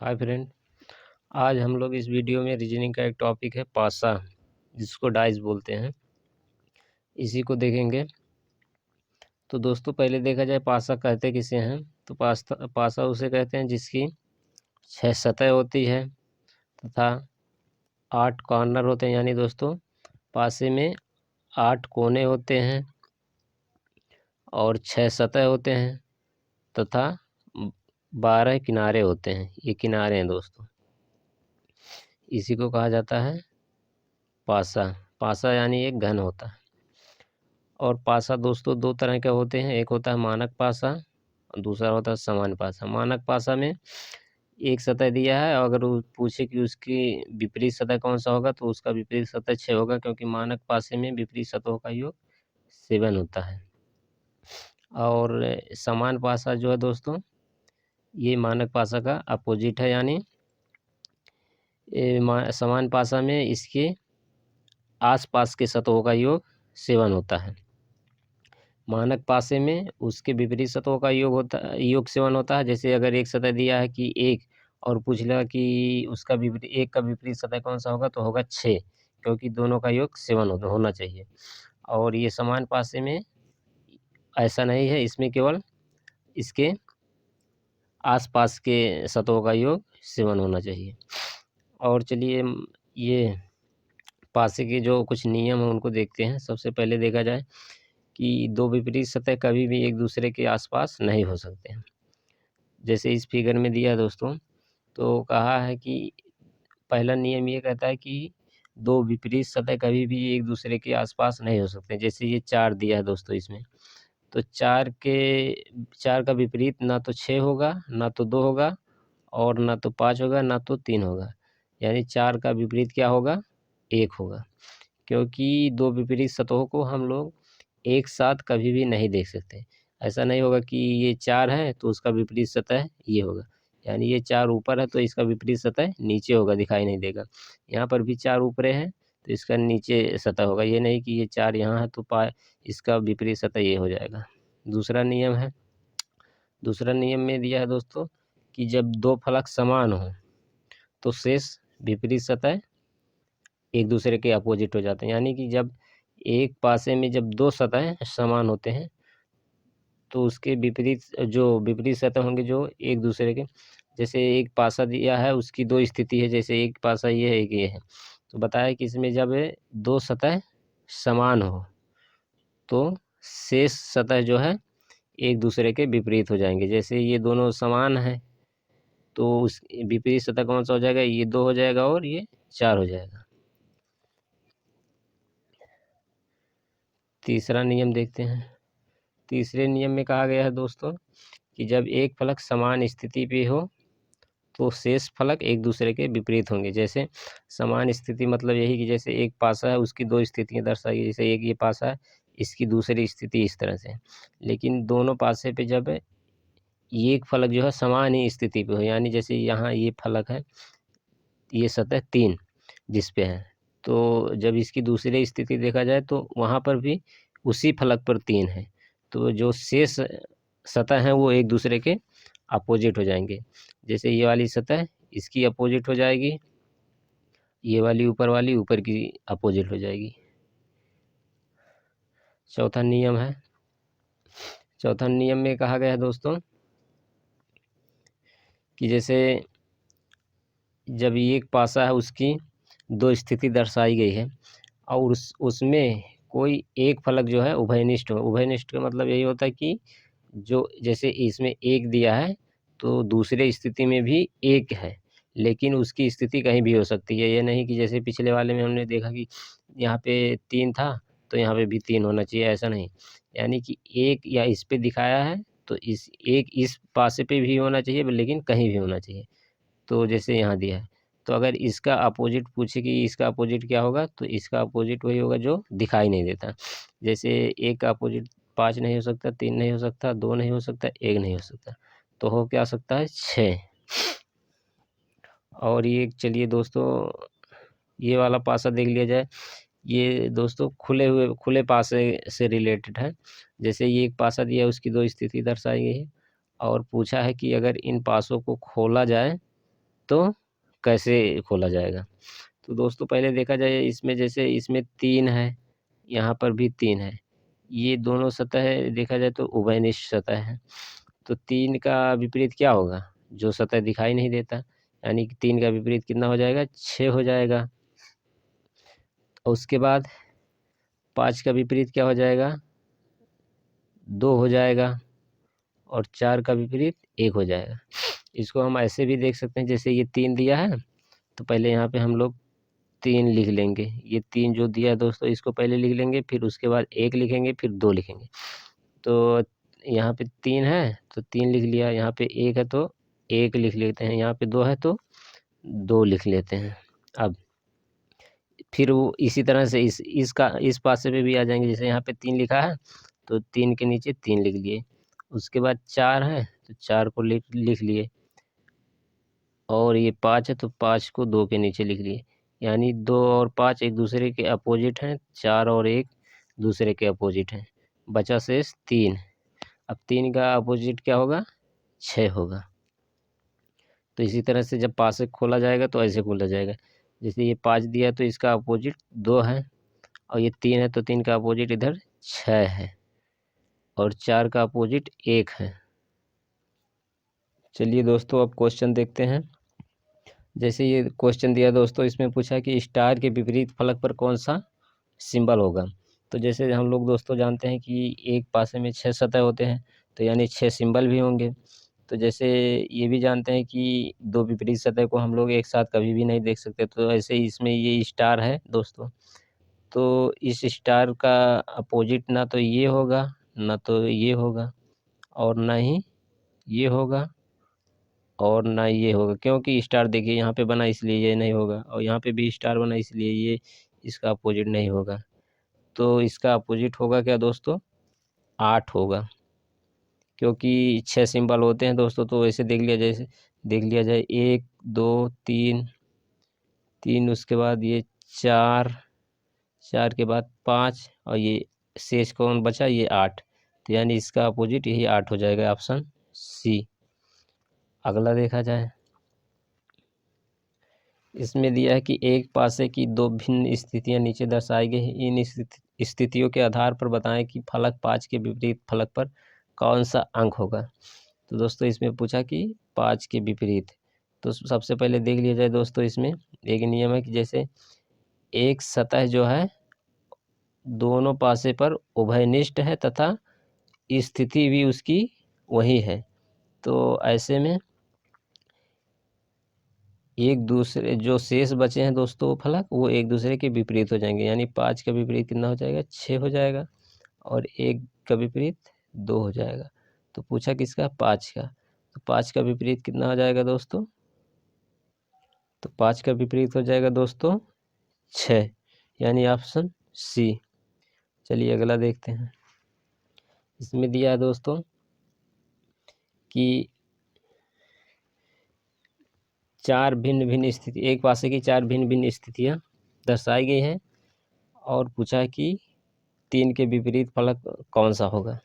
Hi friend. आज हम लोग इस वीडियो में रीजनिंग का एक टॉपिक है पासा, जिसको डाइस बोलते हैं, इसी को देखेंगे। तो दोस्तों पहले देखा जाए पासा कहते किसे हैं। तो पासा उसे कहते हैं जिसकी 6 सतह होती है तथा 8 कॉर्नर होते हैं। यानी दोस्तों पासे में 8 कोने होते हैं और 6 सतह होते हैं तथा 12 किनारे होते हैं। ये किनारे हैं दोस्तों, इसी को कहा जाता है पासा। पासा यानी एक घन होता है। और पासा दोस्तों दो तरह के होते हैं, एक होता है मानक पासा और दूसरा होता है सामान्य पासा। मानक पासा में एक सतह दिया है, अगर वो पूछे कि उसकी विपरीत सतह कौन सा होगा तो उसका विपरीत सतह 6 होगा, क्योंकि मानक पासे में विपरीत सतहों का योग 7 होता है। और समान पासा जो है दोस्तों, ये मानक पासा का अपोजिट है। यानी समान पासा में इसके आसपास के सतहों का योग 7 होता है। मानक पासे में उसके विपरीत सतहों का योग 7 होता है। जैसे अगर एक सतह दिया है कि 1 और पूछ लिया कि उसका विपरीत 1 का विपरीत सतह कौन सा होगा तो होगा 6, क्योंकि दोनों का योग 7 होना चाहिए। और ये समान पासे में ऐसा नहीं है, इसमें केवल इसके आसपास के सतहों का योग 7 होना चाहिए। और चलिए ये पासे के जो कुछ नियम हैं उनको देखते हैं। सबसे पहले देखा जाए कि दो विपरीत सतह कभी भी एक दूसरे के आसपास नहीं हो सकते हैं। जैसे इस फिगर में दिया है दोस्तों, तो कहा है कि पहला नियम ये कहता है कि दो विपरीत सतह कभी भी एक दूसरे के आसपास नहीं हो सकते। जैसे ये 4 दिया है दोस्तों इसमें, तो 4 का विपरीत ना तो 6 होगा, ना तो 2 होगा, और ना तो 5 होगा, ना तो 3 होगा। यानी 4 का विपरीत क्या होगा? 1 होगा। क्योंकि दो विपरीत सतहों को हम लोग एक साथ कभी भी नहीं देख सकते। ऐसा नहीं होगा कि ये 4 है तो उसका विपरीत सतह ये होगा, यानी ये 4 ऊपर है तो इसका विपरीत सतह नीचे होगा, दिखाई नहीं देगा। यहाँ पर भी 4 ऊपरे है तो इसका नीचे सतह होगा। ये नहीं कि ये 4 यहाँ है तो इसका विपरीत सतह ये हो जाएगा। दूसरा नियम में दिया है दोस्तों कि जब दो फलक समान हो तो शेष विपरीत सतह एक दूसरे के अपोजिट हो जाते हैं। यानी कि जब एक पासे में जब दो सतह समान होते हैं तो उसके विपरीत सतह होंगे जो एक दूसरे के, जैसे एक पासा दिया है उसकी दो स्थिति है, जैसे एक पासा ये है एक ये है। तो बताया कि इसमें जब दो सतह समान हो तो शेष सतह जो है एक दूसरे के विपरीत हो जाएंगे। जैसे ये दोनों समान है तो उस विपरीत सतह कौन सा हो जाएगा? ये 2 हो जाएगा और ये 4 हो जाएगा। तीसरा नियम देखते हैं। तीसरे नियम में कहा गया है दोस्तों कि जब एक फलक समान स्थिति पे हो तो शेष फलक एक दूसरे के विपरीत होंगे। जैसे समान स्थिति मतलब यही कि जैसे एक पासा है उसकी दो स्थितियां दर्शाई, जैसे एक ये पासा है इसकी दूसरी स्थिति इस तरह से। लेकिन दोनों पासे पे जब ये एक फलक जो है समान ही स्थिति पे हो, यानी जैसे यहाँ ये फलक है, ये सतह 3 जिस पे है, तो जब इसकी दूसरी स्थिति देखा जाए तो वहाँ पर भी उसी फलक पर 3 है, तो जो शेष सतह हैं वो एक दूसरे के अपोजिट हो जाएंगे। जैसे ये वाली सतह इसकी अपोजिट हो जाएगी, ये वाली ऊपर की अपोजिट हो जाएगी। चौथा नियम में कहा गया है दोस्तों कि जैसे जब ये एक पासा है उसकी दो स्थिति दर्शाई गई है और उसमें कोई एक फलक जो है उभयनिष्ठ हो। उभयनिष्ठ का मतलब यही होता है कि जो जैसे इसमें एक दिया है तो दूसरे स्थिति में भी एक है, लेकिन उसकी स्थिति कहीं भी हो सकती है। ये नहीं कि जैसे पिछले वाले में हमने देखा कि यहाँ पे 3 था तो यहाँ पे भी 3 होना चाहिए, ऐसा नहीं। यानी कि एक या इस पे दिखाया है तो इस पासे पे भी होना चाहिए, लेकिन कहीं भी होना चाहिए। तो जैसे यहाँ दिया है, तो अगर इसका अपोजिट पूछे कि इसका अपोजिट क्या होगा तो इसका अपोजिट वही होगा जो दिखाई नहीं देता। जैसे एक का अपोजिट 5 नहीं हो सकता, 3 नहीं हो सकता, 2 नहीं हो सकता, 1 नहीं हो सकता, तो हो क्या सकता है? 6। और ये चलिए दोस्तों ये वाला पासा देख लिया जाए। ये दोस्तों खुले पासे से रिलेटेड है। जैसे ये एक पासा दिया है उसकी दो स्थिति दर्शाई गई है और पूछा है कि अगर इन पासों को खोला जाए तो कैसे खोला जाएगा। तो दोस्तों पहले देखा जाए इसमें, जैसे इसमें 3 है, यहाँ पर भी 3 है, ये दोनों सतह देखा जाए तो उभयनिष्ठ सतह है। तो 3 का विपरीत क्या होगा, जो सतह दिखाई नहीं देता, यानी कि 3 का विपरीत कितना हो जाएगा, 6 हो जाएगा। और उसके बाद 5 का विपरीत क्या हो जाएगा, 2 हो जाएगा। और 4 का विपरीत 1 हो जाएगा। इसको हम ऐसे भी देख सकते हैं, जैसे ये 3 दिया है तो पहले यहाँ पे हम लोग 3 लिख लेंगे। ये 3 जो दिया है दोस्तों, इसको पहले लिख लेंगे, फिर उसके बाद 1 लिखेंगे, फिर 2 लिखेंगे। तो यहाँ पे 3 है तो 3 लिख लिया, यहाँ पे 1 है तो 1 लिख लेते हैं, यहाँ पे 2 है तो 2 लिख लेते हैं। अब फिर वो इसी तरह से इस पासे पे भी आ जाएंगे, जैसे यहाँ पे 3 लिखा है तो 3 के नीचे 3 लिख लिए। उसके बाद 4 है तो 4 को लिख लिए। और ये 5 है तो 5 को 2 के नीचे लिख लिए। यानी 2 और 5 एक दूसरे के अपोजिट हैं, 4 और 1 दूसरे के अपोजिट हैं। बचा शेष 3। अब 3 का अपोजिट क्या होगा, 6 होगा। तो इसी तरह से जब पासे खोला जाएगा तो ऐसे खोला जाएगा, जैसे ये 5 दिया तो इसका अपोजिट 2 है, और ये 3 है तो 3 का अपोजिट इधर 6 है, और 4 का अपोजिट 1 है। चलिए दोस्तों अब क्वेश्चन देखते हैं। जैसे ये क्वेश्चन दिया दोस्तों, इसमें पूछा कि स्टार के विपरीत फलक पर कौन सा सिंबल होगा। तो जैसे हम लोग दोस्तों जानते हैं कि एक पासे में 6 सतह होते हैं, तो यानी 6 सिंबल भी होंगे। तो जैसे ये भी जानते हैं कि 2 विपरीत सतह को हम लोग एक साथ कभी भी नहीं देख सकते, तो ऐसे ही इसमें ये स्टार है दोस्तों। तो इस स्टार का अपोजिट ना तो ये होगा, ना तो ये होगा, और ना ही ये होगा, और ना ये होगा, क्योंकि स्टार देखिए यहाँ पे बना इसलिए ये नहीं होगा, और यहाँ पे भी स्टार बना इसलिए ये इसका अपोजिट नहीं होगा। तो इसका अपोजिट होगा क्या दोस्तों, 8 होगा। क्योंकि 6 सिंबल होते हैं दोस्तों, तो वैसे देख लिया जाए 1 2 3 3, उसके बाद ये 4, 4 के बाद 5, और ये शेष कौन बचा, ये 8। तो यानी इसका अपोजिट यही 8 हो जाएगा, ऑप्शन सी। अगला देखा जाए, इसमें दिया है कि एक पासे की 2 भिन्न स्थितियां नीचे दर्शाई गई हैं। इन स्थितियों के आधार पर बताएं कि फलक 5 के विपरीत फलक पर कौन सा अंक होगा। तो दोस्तों इसमें पूछा कि 5 के विपरीत, तो सबसे पहले देख लिया जाए दोस्तों, इसमें एक नियम है कि जैसे एक सतह जो है दोनों पासे पर उभयनिष्ठ है तथा स्थिति भी उसकी वही है, तो ऐसे में एक दूसरे जो शेष बचे हैं दोस्तों फलक, वो एक दूसरे के विपरीत हो जाएंगे। यानी 5 का विपरीत कितना हो जाएगा, 6 हो जाएगा, और 1 का विपरीत 2 हो जाएगा। तो पूछा किसका, 5 का। तो 5 का विपरीत कितना हो जाएगा दोस्तों, तो 5 का विपरीत हो जाएगा दोस्तों 6, यानी ऑप्शन सी। चलिए अगला देखते हैं। इसमें दिया है दोस्तों कि 4 भिन्न भिन्न स्थिति, एक पासे की 4 भिन्न भिन्न स्थितियां दर्शाई गई हैं, और पूछा है कि 3 के विपरीत फलक कौन सा होगा।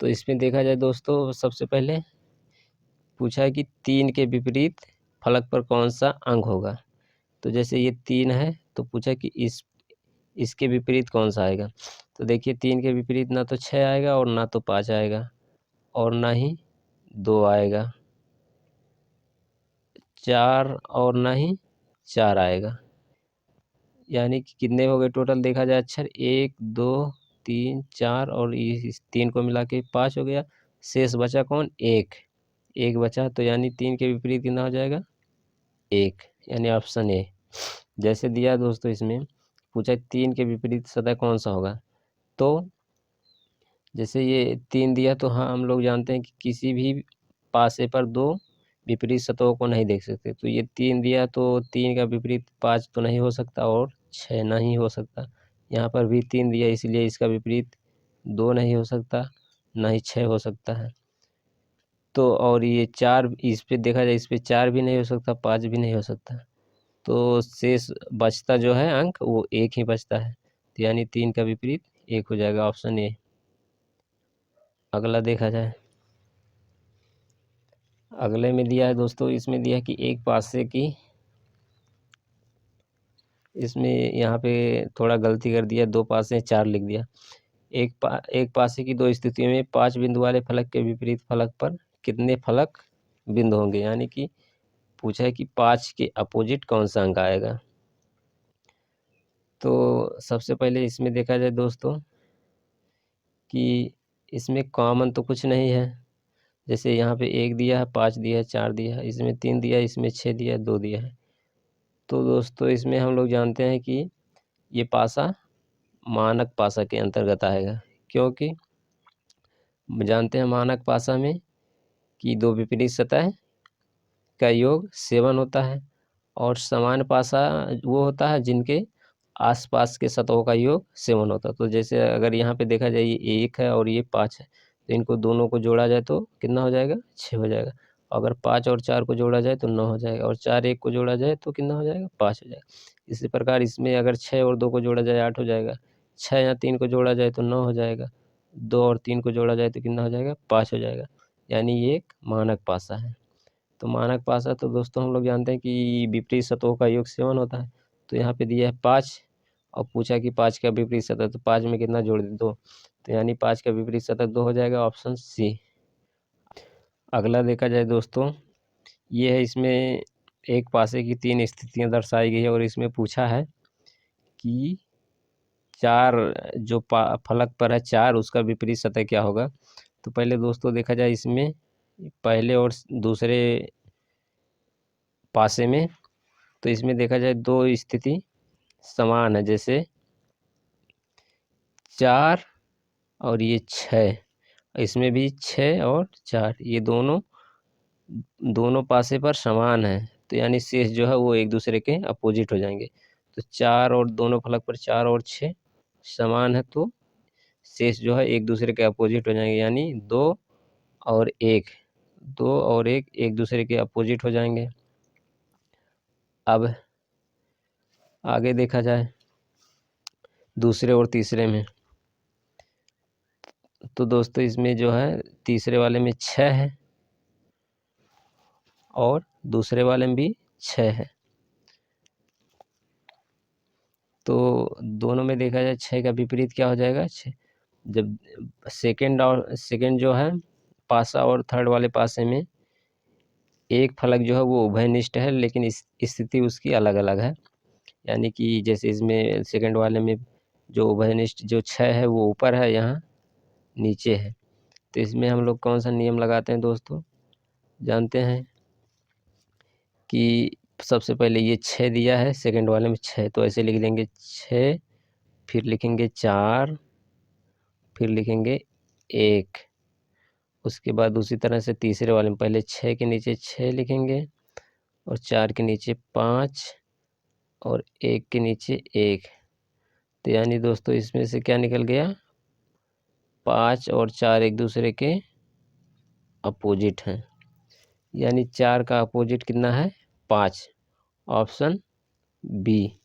तो इसमें देखा जाए दोस्तों, सबसे पहले पूछा है कि 3 के विपरीत फलक पर कौन सा अंक होगा। तो जैसे ये 3 है तो पूछा कि इसके विपरीत कौन सा आएगा। तो देखिए 3 के विपरीत ना तो 6 आएगा, और ना तो 5 आएगा, और ना ही 2 आएगा, 4 और ना ही 4 आएगा। यानी कि कितने हो गए टोटल देखा जाए अक्षर, 1 2 3 4, और इस 3 को मिला के 5 हो गया। शेष बचा कौन, 1, 1 बचा। तो यानी 3 के विपरीत कितना हो जाएगा, 1, यानी ऑप्शन ए। जैसे दिया दोस्तों, इसमें पूछा 3 के विपरीत सतह कौन सा होगा। तो जैसे ये 3 दिया, तो हाँ हम लोग जानते हैं कि किसी भी पासे पर 2 विपरीत सतहों को नहीं देख सकते। तो ये 3 दिया तो 3 का विपरीत 5 तो नहीं हो सकता, और 6 नहीं हो सकता। यहाँ पर भी 3 दिया, इसलिए इसका विपरीत 2 नहीं हो सकता, ना ही 6 हो सकता है। तो और ये 4, इस पे देखा जाए, इस पे 4 भी नहीं हो सकता, 5 भी नहीं हो सकता। तो शेष बचता जो है अंक, वो 1 ही बचता है। तो यानी 3 का विपरीत 1 हो जाएगा, ऑप्शन ए। अगला देखा जाए, अगले में दिया है दोस्तों, इसमें दिया है कि एक पासे की, इसमें यहाँ पे थोड़ा गलती कर दिया, 2 पासे 4 लिख दिया। एक पासे की 2 स्थितियों में 5 बिंदु वाले फलक के विपरीत फलक पर कितने फलक बिंदु होंगे, यानी कि पूछा है कि 5 के अपोजिट कौन सा अंक आएगा। तो सबसे पहले इसमें देखा जाए दोस्तों कि इसमें कॉमन तो कुछ नहीं है। जैसे यहाँ पे 1 दिया है, 5 दिया है, 4 दिया है, इसमें 3 दिया है, इसमें 6 दिया है, 2 दिया है। तो दोस्तों इसमें हम लोग जानते हैं कि ये पासा मानक पासा के अंतर्गत आएगा, क्योंकि जानते हैं मानक पासा में कि 2 विपरीत सतह का योग 7 होता है, और समान पासा वो होता है जिनके आसपास के सतहों का योग 7 होता है। तो जैसे अगर यहाँ पे देखा जाए ये 1 है और ये 5 है, तो इनको दोनों को जोड़ा जाए तो कितना हो जाएगा, 6 हो जाएगा। अगर 5 और 4 को जोड़ा जाए तो 9 हो जाएगा, और 4 1 को जोड़ा जाए तो कितना हो जाएगा, 5 हो जाएगा। इसी प्रकार इसमें अगर 6 और 2 को जोड़ा जाए 8 हो जाएगा, 6 या 3 को जोड़ा जाए तो 9 हो जाएगा, 2 और 3 को जोड़ा जाए तो कितना हो जाएगा, 5 हो जाएगा। यानी ये एक मानक पासा है। तो मानक पासा तो दोस्तों हम लोग जानते हैं कि विपरीत सतहों का योग 7 होता है। तो यहाँ पे दिया है 5 और पूछा कि 5 का विपरीत सतह, तो 5 में कितना जोड़ दें, 2। तो यानी 5 का विपरीत सतह 2 हो जाएगा, ऑप्शन सी। अगला देखा जाए दोस्तों, ये है, इसमें एक पासे की 3 स्थितियाँ दर्शाई गई है, और इसमें पूछा है कि 4 जो फलक पर है 4, उसका विपरीत सतह क्या होगा। तो पहले दोस्तों देखा जाए इसमें पहले और दूसरे पासे में, तो इसमें देखा जाए 2 स्थिति समान है। जैसे 4 और ये 6, इसमें भी 6 और 4, ये दोनों पासे पर समान है, तो यानी शेष जो है वो एक दूसरे के अपोजिट हो जाएंगे। तो 4 और दोनों फलक पर 4 और 6 समान है, तो शेष जो है एक दूसरे के अपोजिट हो जाएंगे, यानी 2 और 1, 2 और 1 एक दूसरे के अपोजिट हो जाएंगे। अब आगे देखा जाए दूसरे और तीसरे में, तो दोस्तों इसमें जो है तीसरे वाले में 6 है और दूसरे वाले में भी 6 है। तो दोनों में देखा जाए 6 का विपरीत क्या हो जाएगा, 6। जब सेकंड जो है पासा और थर्ड वाले पासे में एक फलक जो है वो उभयनिष्ठ है, लेकिन इस स्थिति उसकी अलग अलग है। यानी कि जैसे इसमें सेकंड वाले में जो उभयनिष्ठ जो 6 है वो ऊपर है, यहाँ नीचे है। तो इसमें हम लोग कौन सा नियम लगाते हैं दोस्तों, जानते हैं कि सबसे पहले ये 6 दिया है, सेकंड वाले में 6, तो ऐसे लिख देंगे 6, फिर लिखेंगे 4, फिर लिखेंगे 1। उसके बाद उसी तरह से तीसरे वाले में पहले 6 के नीचे 6 लिखेंगे, और 4 के नीचे 5, और 1 के नीचे 1। तो यानी दोस्तों इसमें से क्या निकल गया, 5 और 4 एक दूसरे के अपोजिट हैं, यानी 4 का अपोजिट कितना है, 5, ऑप्शन बी।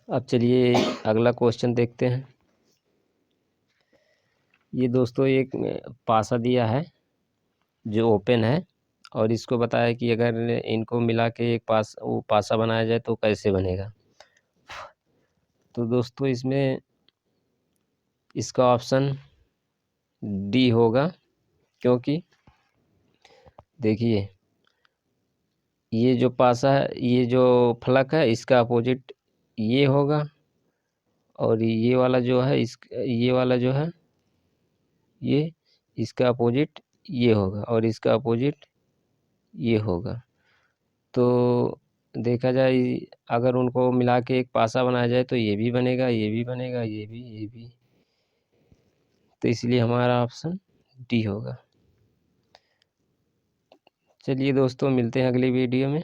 अब चलिए अगला क्वेश्चन देखते हैं। ये दोस्तों एक पासा दिया है जो ओपन है, और इसको बताया कि अगर इनको मिला के एक पासा बनाया जाए तो कैसे बनेगा। तो दोस्तों इसमें इसका ऑप्शन डी होगा, क्योंकि देखिए ये जो पासा है, ये जो फलक है, इसका अपोजिट ये होगा, और ये वाला जो है ये वाला जो है ये इसका अपोजिट ये होगा, और इसका अपोजिट ये होगा। तो देखा जाए अगर उनको मिला के एक पासा बनाया जाए तो ये भी बनेगा, ये भी बनेगा, ये भी। तो इसलिए हमारा ऑप्शन डी होगा। चलिए दोस्तों मिलते हैं अगली वीडियो में।